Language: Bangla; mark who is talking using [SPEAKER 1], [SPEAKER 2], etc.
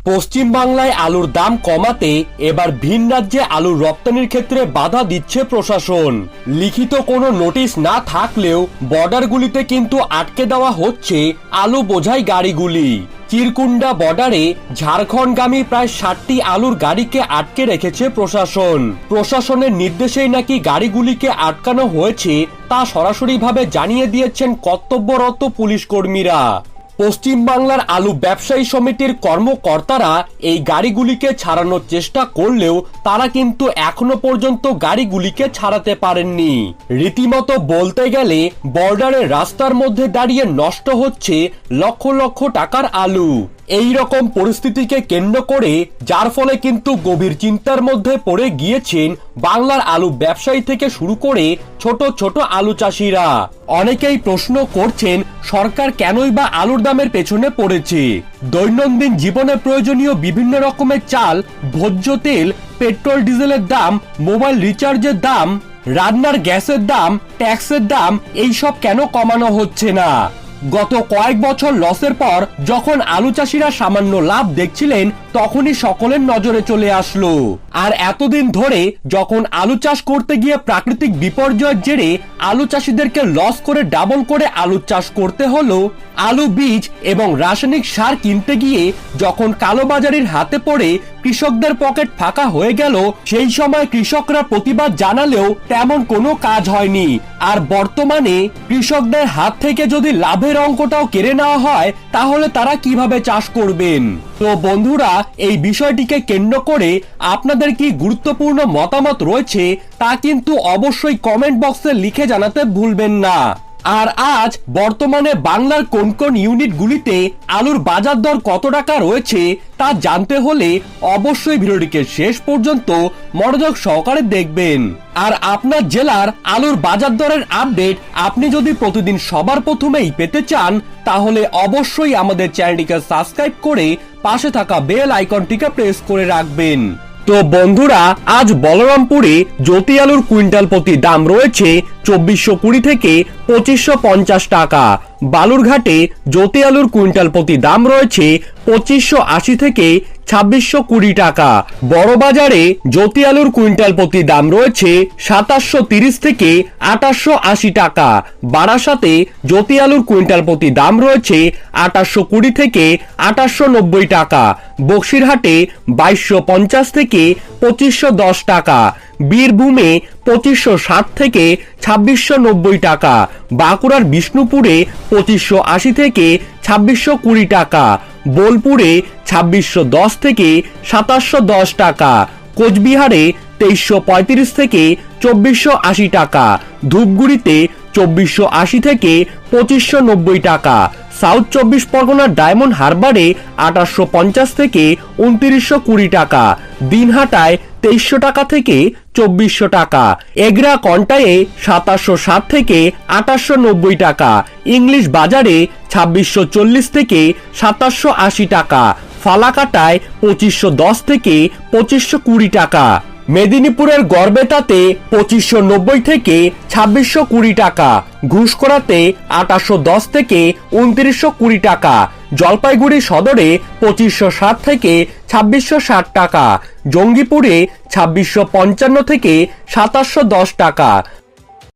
[SPEAKER 1] পশ্চিম বাংলায় আলুর দাম কমাতে এবার ভিন রাজ্যে আলুর রপ্তানির ক্ষেত্রে বাধা দিচ্ছে প্রশাসন। লিখিত কোনো নোটিশ না থাকলেও বর্ডারগুলিতে কিন্তু আটকে দেওয়া হচ্ছে আলু বোঝাই গাড়িগুলি। চিরকুন্ডা বর্ডারে ঝাড়খণ্ডগামী প্রায় 60টি আলুর গাড়িকে আটকে রেখেছে প্রশাসন। প্রশাসনের নির্দেশেই নাকি গাড়িগুলিকে আটকানো হয়েছে তা সরাসরিভাবে জানিয়ে দিয়েছেন কর্তব্যরত পুলিশ কর্মীরা। পশ্চিম বাংলার আলু ব্যবসায়ী সমিতির কর্মকর্তারা এই গাড়িগুলিকে ছাড়ানোর চেষ্টা করলেও তারা কিন্তু এখনো পর্যন্ত গাড়িগুলিকে ছাড়াতে পারেননি। রীতিমতো বলতে গেলে বর্ডারের রাস্তার মধ্যে দাঁড়িয়ে নষ্ট হচ্ছে লক্ষ লক্ষ টাকার আলু। এই রকম পরিস্থিতিকে কেন্দ্র করে যার ফলে কিন্তু গভীর চিন্তার মধ্যে পড়ে গিয়েছেন বাংলার আলু ব্যবসায়ী থেকে শুরু করে ছোট ছোট আলু চাষিরা। অনেকেই প্রশ্ন করছেন সরকার কেনই বা আলুর দামের পেছনে পড়েছে। দৈনন্দিন জীবনে প্রয়োজনীয় বিভিন্ন রকমের চাল, ভোজ্য তেল, পেট্রোল ডিজেলের দাম, মোবাইল রিচার্জের দাম, রান্নার গ্যাসের দাম, ট্যাক্সের দাম এইসব কেন কমানো হচ্ছে না? গত কয়েক বছর লসের পর যখন আলু চাষিরা সামান্য লাভ দেখছিলেন তখনই সকলের নজরে চলে আসলো। আর এতদিন ধরে যখন আলু চাষ করতে গিয়ে প্রাকৃতিক বিপর্যয়ের জেরে আলু চাষিদেরকে লস করে ডাবল করে আলু চাষ করতে হলো, আলু বীজ এবং রাসায়নিক সার কিনতে গিয়ে যখন কালোবাজারির হাতে পড়ে কৃষকদের পকেট ফাঁকা হয়ে গেল, সেই সময় কৃষকরা প্রতিবাদ জানালেও তেমন কোনো কাজ হয়নি। আর বর্তমানে কৃষকদের হাত থেকে যদি লাভের অঙ্কটাও কেড়ে নেওয়া হয় তাহলে তারা কিভাবে চাষ করবেন? তো বন্ধুরা, এই বিষয়টিকে কেন্দ্র করে আপনাদের কি গুরুত্বপূর্ণ মতামত রয়েছে তা কিন্তু অবশ্যই কমেন্ট বক্সে লিখে জানাতে ভুলবেন না। আর আজ বর্তমানে বাংলার কোন কোন ইউনিটগুলিতে আলুর বাজার দর কত টাকা রয়েছে তা জানতে হলে অবশ্যই ভিডিওটিকে শেষ পর্যন্ত মনোযোগ সহকারে দেখবেন। আর আপনার জেলার আলুর বাজার দরের আপডেট আপনি যদি প্রতিদিন সবার প্রথমেই পেতে চান তাহলে অবশ্যই আমাদের চ্যানেলটিকে সাবস্ক্রাইব করে পাশে থাকা বেল আইকনটিকে প্রেস করে রাখবেন। তো বন্ধুরা, আজ বলরামপুরে জ্যোতি আলুর কুইন্টাল প্রতি দাম রয়েছে 2420 থেকে 2550 টাকা। বালুরঘাটে জ্যোতি আলুর কুইন্টাল প্রতি দাম রয়েছে 2580 থেকে 2620 টাকা। বড়বাজারে জ্যোতি আলুর কুইন্টাল প্রতি দাম রয়েছে 2730 থেকে 2880 টাকা। বারাসাতে জ্যোতি আলুর কুইন্টাল প্রতি দাম রয়েছে 2820 থেকে 2890 টাকা। বক্সিরহাটে 2250 থেকে 2510 টাকা। বীরভূমে 2560 থেকে 2690 টাকা। বাঁকুড়ার বিষ্ণুপুরে 2580 থেকে 2620 টাকা। বোলপুরে 2610 থেকে 2710 টাকা। কোচবিহারে 2335 থেকে 2480 টাকা। ধূপগুড়িতে 2480 থেকে 2590 টাকা। সাউথ 24 পরগনার ডায়মন্ড হারবারে 2850 থেকে 2920 টাকা। দিনহাটায় 2300 টাকা থেকে 2400 টাকা। এগরা কন্টায়ে 2760 থেকে 2890 টাকা। ইংলিশ বাজারে 2640 থেকে 2780 টাকা। ফালাকাটায় 2510 থেকে 2520 টাকা। মেদিনীপুরের গড়বেতাতে 2590 থেকে 2620 টাকা। ঘুষকরাতে 2810 থেকে 2920 টাকা। জলপাইগুড়ি সদরে 2560 থেকে 2660 টাকা। জঙ্গিপুরে 2655 থেকে 2710 টাকা।